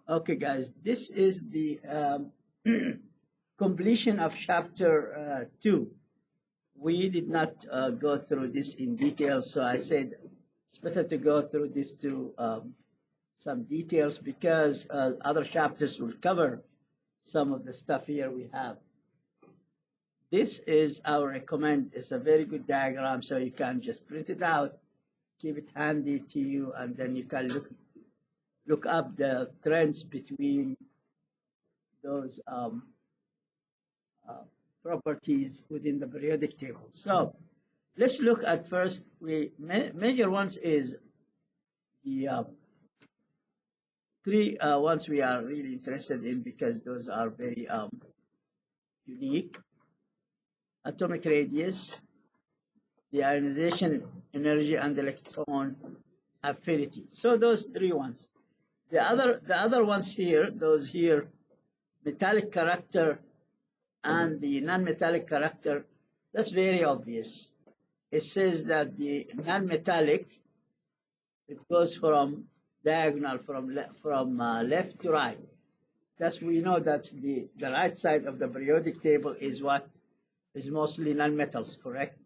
Okay, guys, this is the completion of chapter 2. We did not go through this in detail, so I said it's better to go through this to some details because other chapters will cover some of the stuff here we have. This is our recommend. It's a very good diagram, so you can just print it out, keep it handy to you, and then you can look up the trends between those uh, properties within the periodic table. So let's look at first. Major ones is the three ones we are really interested in because those are very unique. Atomic radius, the ionization energy, and electron affinity. So those three ones. The other ones here, those here, metallic character and the non-metallic character, that's very obvious. It says that the non-metallic, it goes from diagonal from left to right. Thus we know that the right side of the periodic table is what is mostly non-metals, correct?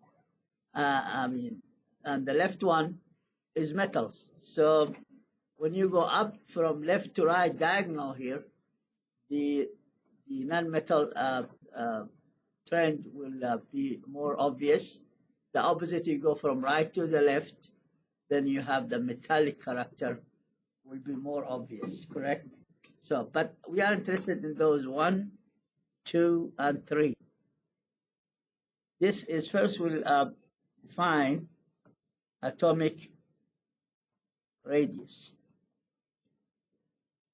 And the left one is metals. So when you go up from left to right diagonal here, the non-metal trend will be more obvious. The opposite, you go from right to the left, then you have the metallic character will be more obvious, correct? So, but we are interested in those 1, 2, and 3. This is first we'll define atomic radius.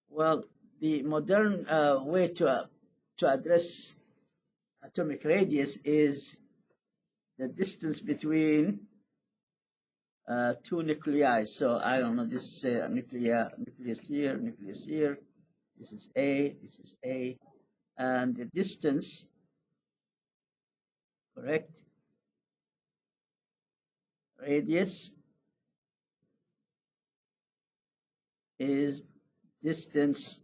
Well, the modern way to address atomic radius is the distance between two nuclei. So I don't know, this nucleus here, nucleus here. This is A, and the distance, correct? Radius is distance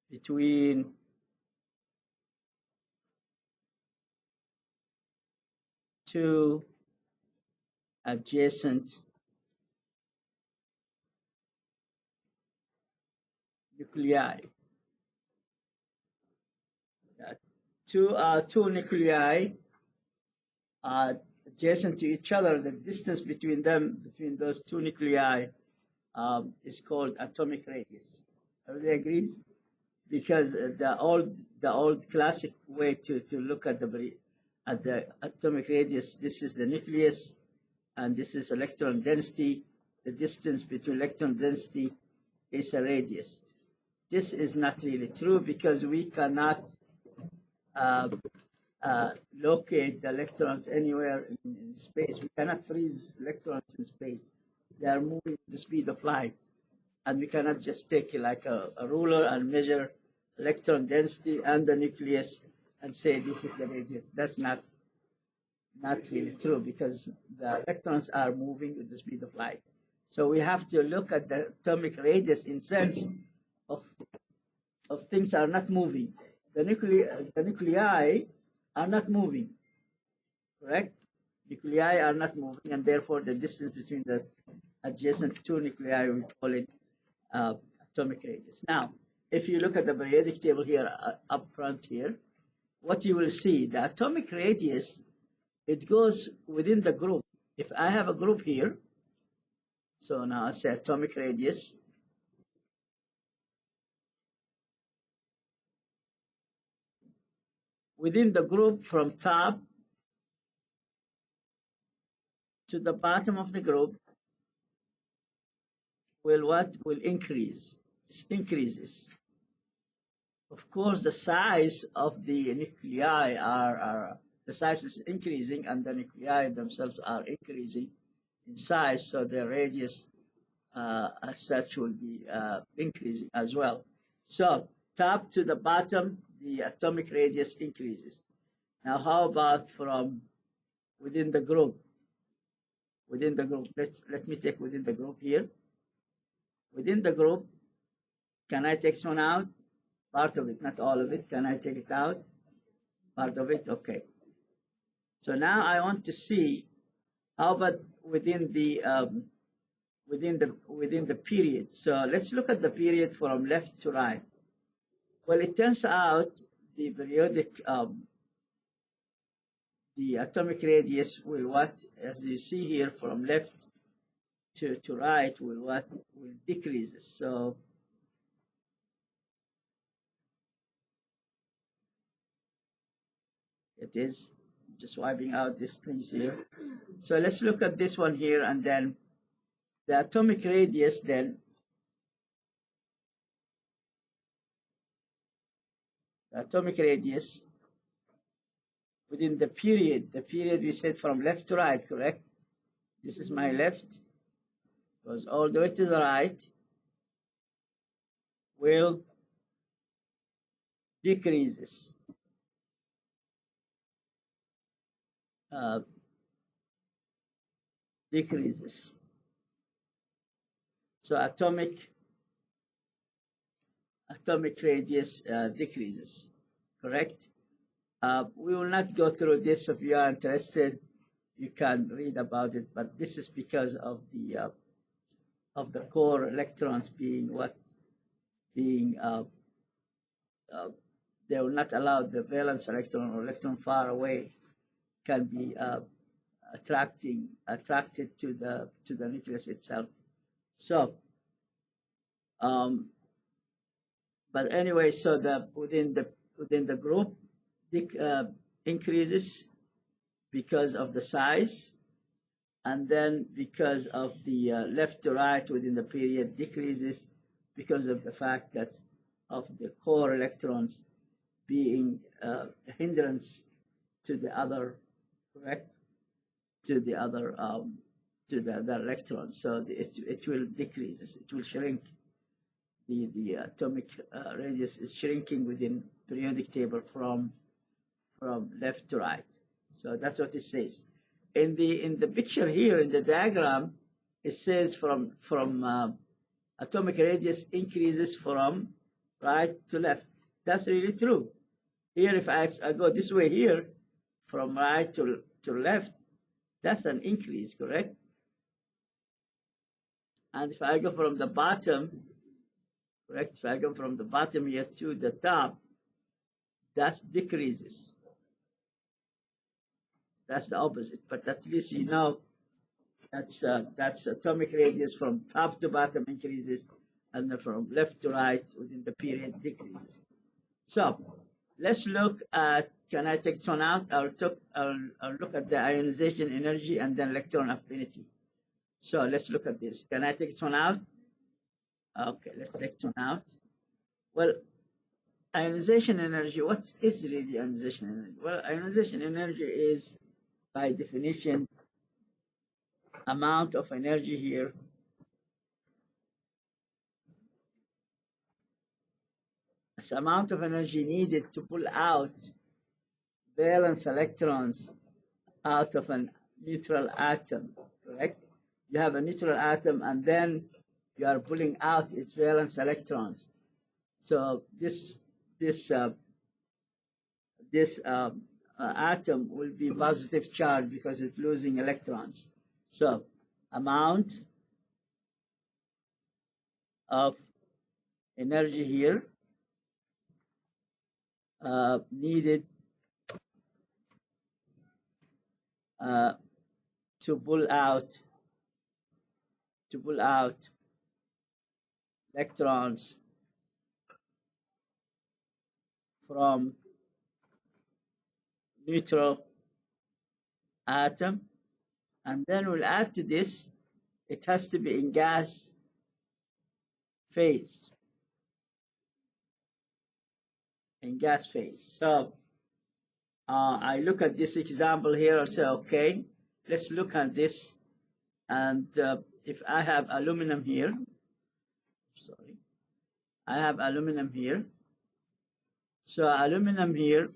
between two adjacent nuclei. Two nuclei are adjacent to each other. The distance between them, between those two nuclei, is called atomic radius. Everybody agrees? Because the old classic way to look at the atomic radius, this is the nucleus, and this is electron density. The distance between electron density is a radius. This is not really true because we cannot locate the electrons anywhere in space. We cannot freeze electrons in space. They are moving at the speed of light. And we cannot just take like a ruler and measure electron density and the nucleus and say this is the radius. That's not really true because the electrons are moving with the speed of light. So we have to look at the atomic radius in sense of things are not moving. The nuclei are not moving, correct? Nuclei are not moving, and therefore the distance between the adjacent two nuclei, we call it atomic radius. Now, if you look at the periodic table here up front here, what you will see, the atomic radius, it goes within the group. If I have a group here, so now I say atomic radius, within the group from top to the bottom of the group will increase. It increases. Of course, the size of the nuclei the size is increasing, and the nuclei themselves are increasing in size, so the radius as such will be increasing as well. So top to the bottom, the atomic radius increases. Now, how about from within the group? Within the group, let me take within the group here. Within the group, Can I take this one out? Part of it, not all of it. Can I take it out? Part of it, okay. So now I want to see how about within the period. So let's look at the period from left to right. Well, it turns out the periodic the atomic radius will what, as you see here, from left to right will decreases. So it is just wiping out these things here. So let's look at this one here, and then the atomic radius then, the atomic radius within the period we said from left to right, correct? This is my left, goes all the way to the right, will decreases. Decreases. So atomic radius decreases, correct? We will not go through this. If you are interested, you can read about it, but this is because of the core electrons being they will not allow the valence electron or electron far away can be attracted to the nucleus itself. So but anyway, so within the group increases because of the size, and then because of the left to right within the period decreases because of the fact that of the core electrons being a hindrance to the other, correct? To the other electrons. So it will decrease, it will shrink. The atomic radius is shrinking within periodic table from left to right. So that's what it says. In the picture here in the diagram, it says from atomic radius increases from right to left. That's really true. Here, if I go this way here, from right to left, that's an increase, correct? And if I go from the bottom, correct? If I go from the bottom here to the top, that decreases. That's the opposite. But at least you know that's atomic radius from top to bottom increases, and from left to right within the period decreases. So let's look at, can I take this one out? I'll look at the ionization energy and then electron affinity. So let's look at this. Can I take this one out? Okay, let's take this one out. Well, ionization energy, what is really ionization energy? Well, ionization energy is, by definition, amount of energy here it's amount of energy needed to pull out valence electrons out of a neutral atom, correct? You have a neutral atom, and then you are pulling out its valence electrons. So this atom will be positive charge because it's losing electrons. So amount of energy here needed to pull out electrons from neutral atom, and then we'll add to this, it has to be in gas phase. So I look at this example here, I say, okay, let's look at this. And if I have aluminum here, so aluminum here,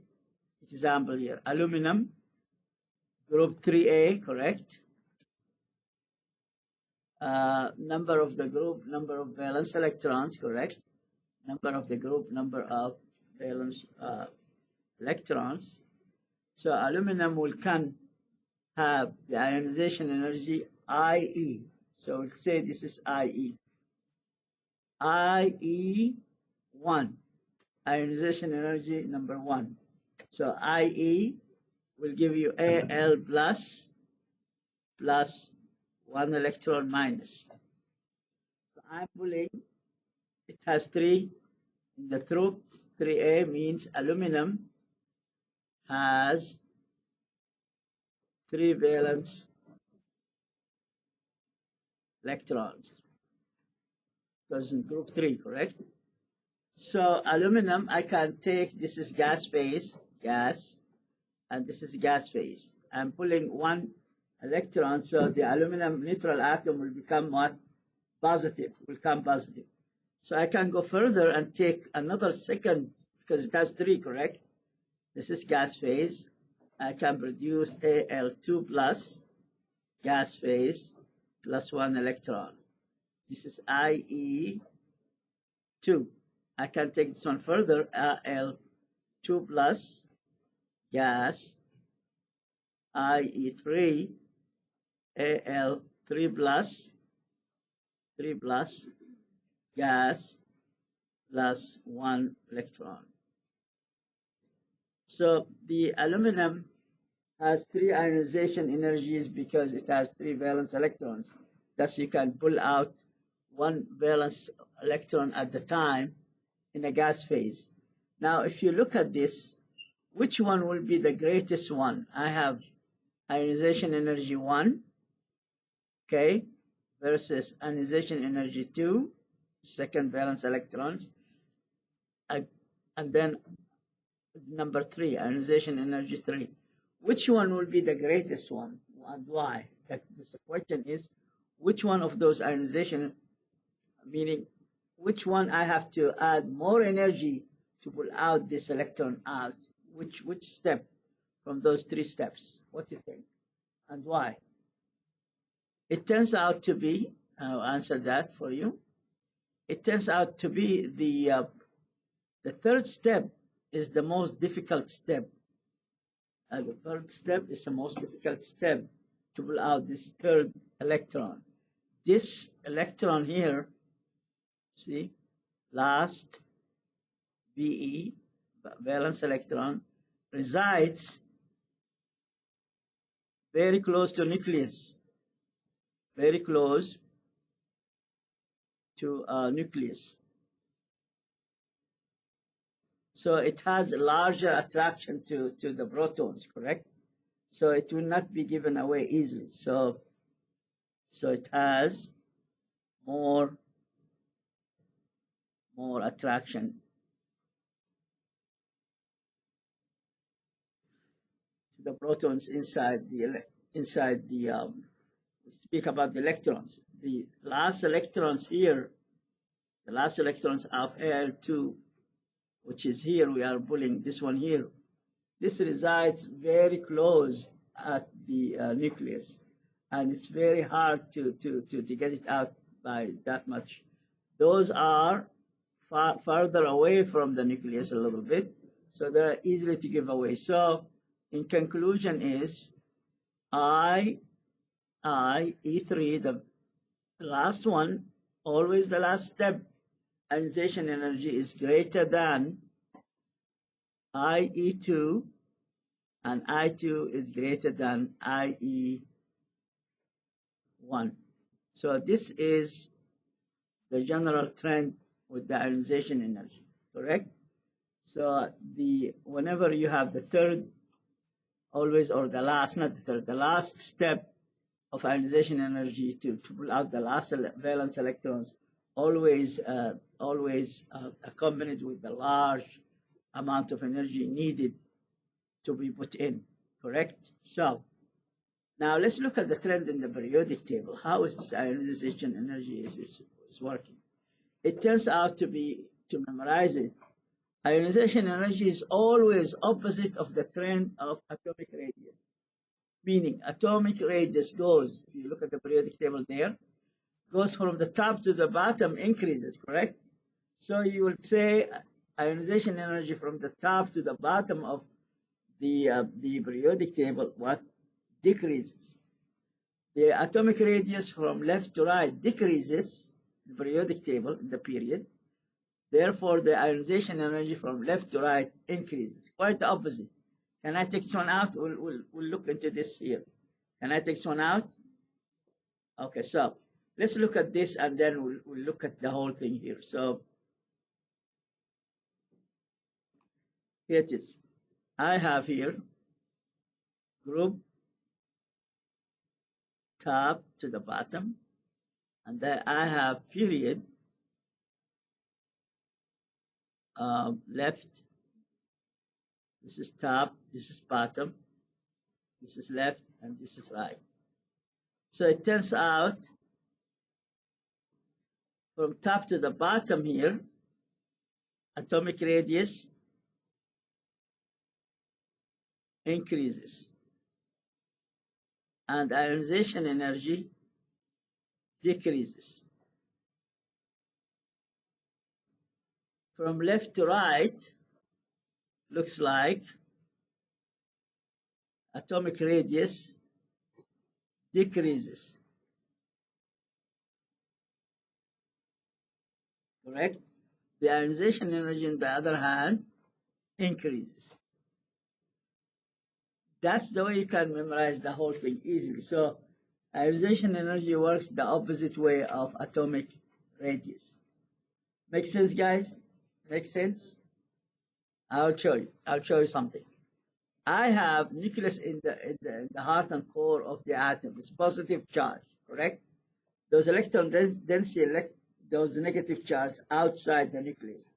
example here, aluminum, group 3A, correct? Number of the group, number of valence electrons, correct? number of the group, number of valence electrons. So aluminum can have the ionization energy IE. So we'll say this is IE. IE1, ionization energy number 1. So IE will give you Al plus 1 electron minus. So I'm pulling, it has 3 in the through. 3A means aluminum has 3 valence electrons. Because in group 3, correct? So aluminum, I can take, this is gas phase, gas, and this is gas phase. I'm pulling 1 electron, so the aluminum neutral atom will become what? Positive, will come positive. So I can go further and take another second, because it has 3, correct? This is gas phase. I can produce Al2 plus gas phase plus 1 electron. This is IE2. I can take this one further, Al2 plus gas, IE3, Al3 plus 3 plus gas plus 1 electron. So the aluminum has 3 ionization energies because it has 3 valence electrons. Thus you can pull out 1 valence electron at the time in a gas phase. Now if you look at this, which one will be the greatest one? I have ionization energy 1, okay, versus ionization energy 2, second valence electrons, and then number 3, ionization energy 3. Which one will be the greatest one and why? The question is, which one of those ionization, meaning which one I have to add more energy to pull out this electron out? Which step from those 3 steps? What do you think? And why? It turns out to be, I'll answer that for you. It turns out to be the third step is the most difficult step. The third step is the most difficult step to pull out this third electron. This electron here, see, last VE, valence electron, resides very close to nucleus, very close to nucleus. So it has a larger attraction to the protons, correct? So it will not be given away easily. So it has more attraction to the protons inside the we speak about the electrons. The last electrons here, the last electrons of Al2, which is here, we are pulling this one here. This resides very close at the nucleus, and it's very hard to get it out by that much. Those are farther away from the nucleus a little bit, so they're easily to give away. So in conclusion is E3, the last one, always the last step, ionization energy is greater than IE2, and I2 is greater than IE1. So this is the general trend with the ionization energy, correct? So whenever you have the third, always, or the last, not the third, the last step of ionization energy to pull out the last valence electrons, always accompanied with the large amount of energy needed to be put in, correct? So now let's look at the trend in the periodic table. How is this ionization energy is working? It turns out to memorize it, ionization energy is always opposite of the trend of atomic radius. Meaning atomic radius goes, if you look at the periodic table there, goes from the top to the bottom, increases, correct? So you would say ionization energy from the top to the bottom of the periodic table, what? Decreases. The atomic radius from left to right decreases in the periodic table in the period. Therefore, the ionization energy from left to right increases. Quite the opposite. Can I take this one out? We'll look into this here. Can I take this one out? Okay, so let's look at this and then we'll look at the whole thing here. So here it is. I have here group top to the bottom, and then I have period left. This is top, this is bottom, this is left, and this is right. So it turns out from top to the bottom here, atomic radius increases and ionization energy decreases. From left to right, looks like atomic radius decreases. Correct? The ionization energy, on the other hand, increases. That's the way you can memorize the whole thing easily. So ionization energy works the opposite way of atomic radius. Make sense, guys? Make sense? I'll show you. I'll show you something. I have nucleus in the heart and core of the atom. It's positive charge, correct? Those electron density, those negative charge outside the nucleus.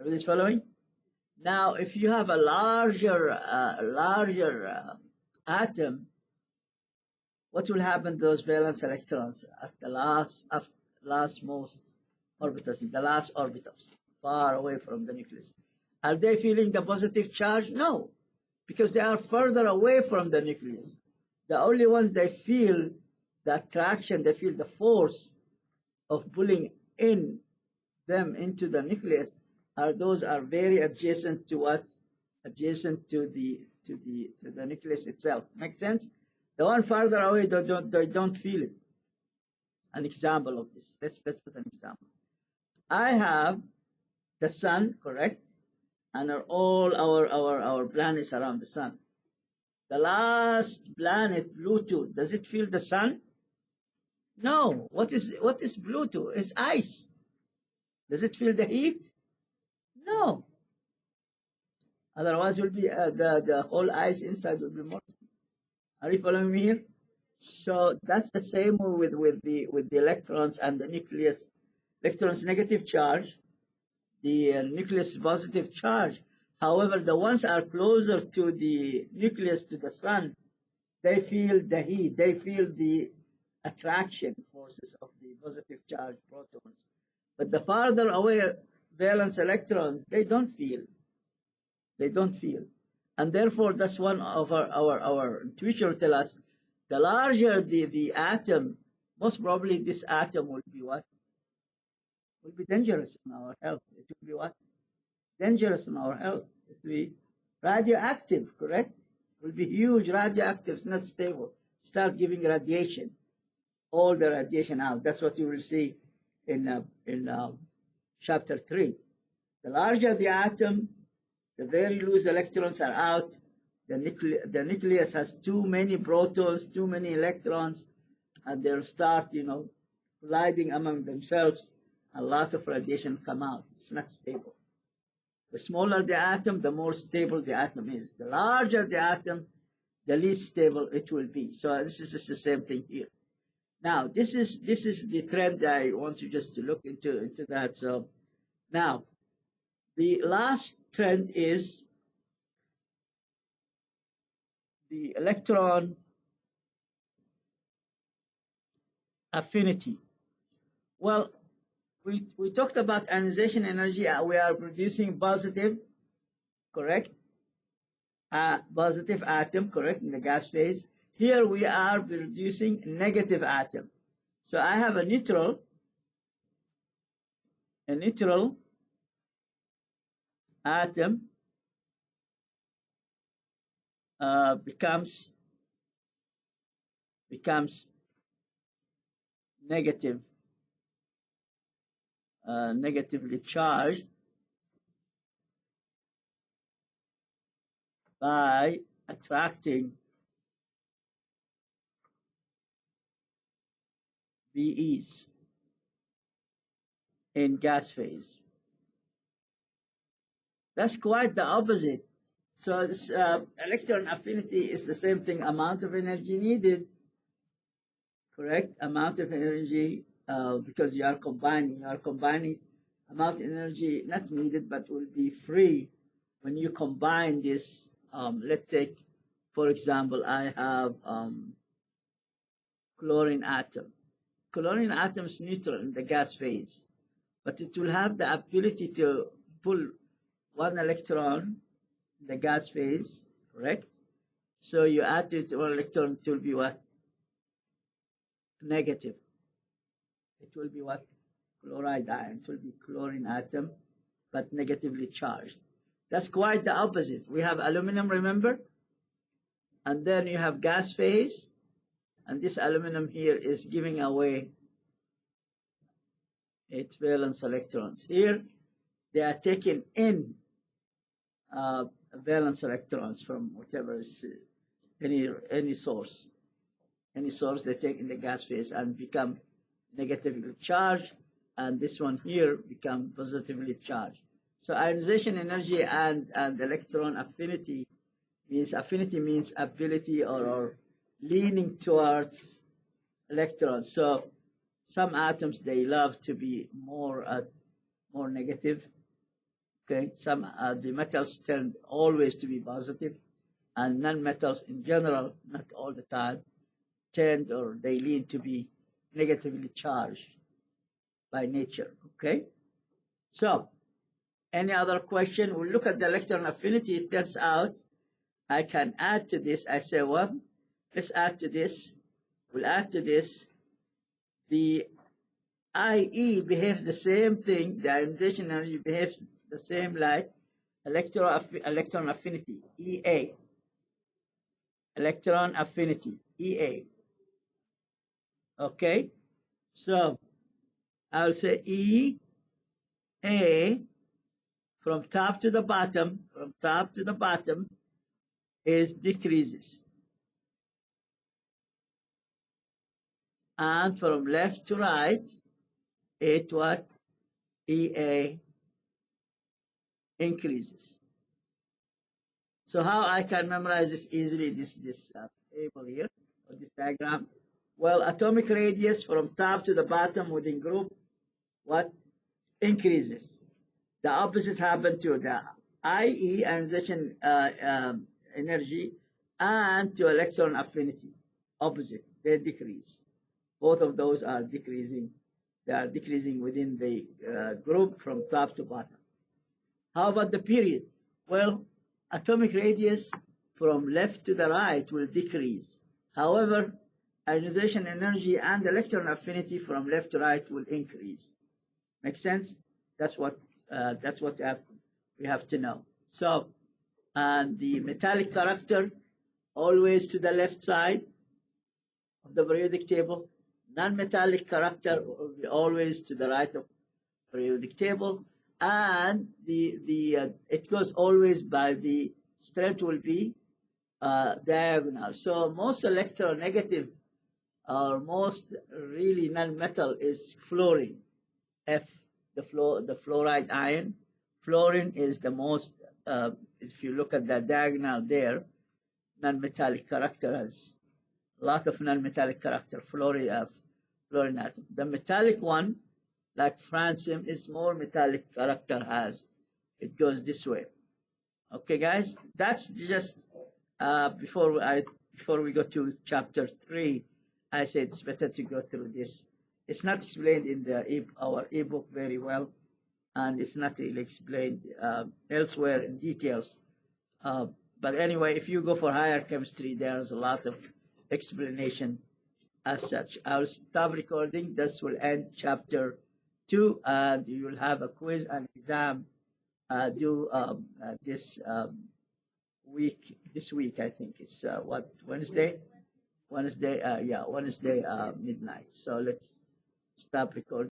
Everybody's following? Now, if you have a larger atom, what will happen to those valence electrons at the lastmost orbitals, in the last orbitals, far away from the nucleus? Are they feeling the positive charge? No, because they are further away from the nucleus. The only ones they feel the attraction, they feel the force of pulling in them into the nucleus are those are very adjacent to what? Adjacent to the nucleus itself. Make sense? The one farther away, they don't feel it. An example of this. Let's put an example. I have the sun, correct? And all our planets around the sun. The last planet, Pluto, does it feel the sun? No. What is Pluto? It's ice. Does it feel the heat? No. Otherwise, will be the whole ice inside will be molten. Are you following me here? So that's the same with the electrons and the nucleus. Electrons negative charge, the nucleus positive charge. However, the ones are closer to the nucleus, to the sun, they feel the heat, they feel the attraction forces of the positive charge protons. But the farther away valence electrons, they don't feel. They don't feel. And therefore, that's one of our intuition tell us, the larger the atom, most probably this atom will be what? Will be dangerous in our health. It will be what? Dangerous in our health. It will be radioactive, correct? It will be huge radioactive, it's not stable. Start giving radiation, all the radiation out. That's what you will see in chapter 3. The larger the atom, the very loose electrons are out. The nucleus has too many protons, too many electrons, and they'll start, colliding among themselves. A lot of radiation come out. It's not stable. The smaller the atom, the more stable the atom is. The larger the atom, the least stable it will be. So this is just the same thing here. Now, this is the trend I want you just to look into that. So now, the last trend is the electron affinity. Well, we talked about ionization energy. We are producing positive, correct? Positive atom, correct, in the gas phase. Here we are producing negative atom. So I have a neutral A neutral atom becomes negative, negatively charged by attracting BEs in gas phase. That's quite the opposite. So this electron affinity is the same thing, amount of energy needed, correct? Amount of energy, because you are combining amount of energy not needed but will be free when you combine this. Let's take, for example, I have chlorine atom. Chlorine atom is neutral in the gas phase, but it will have the ability to pull one electron in the gas phase, correct? So you add to it one electron, it will be what? Negative. It will be what? Chloride ion. It will be chlorine atom, but negatively charged. That's quite the opposite. We have aluminum, remember? And then you have gas phase, and this aluminum here is giving away its valence electrons. Here, they are taking in valence electrons from whatever is any source. Any source they take in the gas phase and become negatively charged, and this one here become positively charged. So ionization energy and electron affinity means ability or leaning towards electrons. So some atoms, they love to be more negative. Okay, some the metals tend always to be positive, and non-metals in general, not all the time, tend or they lean to be negatively charged by nature. Okay, so any other question? We'll look at the electron affinity. It turns out I can add to this. I say, well, let's add to this. We'll add to this. The IE behaves the same thing. The ionization energy behaves the same like electron affinity, EA. Electron affinity, EA. Okay, so I'll say EA from top to the bottom, is decreases. And from left to right, it what? EA increases. So how I can memorize this easily, this table here, or this diagram? Well, atomic radius from top to the bottom within group, what? Increases. The opposite happened to the IE, ionization energy, and to electron affinity. Opposite, they decrease. Both of those are decreasing. They are decreasing within the group from top to bottom. How about the period? Well, atomic radius from left to the right will decrease. However, ionization energy and electron affinity from left to right will increase. Make sense? That's what we have to know. So, and the metallic character always to the left side of the periodic table. Non-metallic character will be always to the right of periodic table, and it goes always by the strength will be diagonal. So most electronegative or most really non-metal is fluorine. F, the fluoride ion. Fluorine is the most, if you look at the diagonal there, non-metallic character has a lot of non-metallic character, fluorine atom. The metallic one, like francium, is more metallic character has. It goes this way. Okay, guys, that's just before we go to chapter 3, I said it's better to go through this. It's not explained in our ebook very well, and it's not really explained elsewhere in details. But anyway, if you go for higher chemistry, there's a lot of explanation as such. I'll stop recording. This will end chapter two, and you will have a quiz and exam due this week. I think it's what, Wednesday? Wednesday, yeah, Wednesday midnight. So let's stop recording.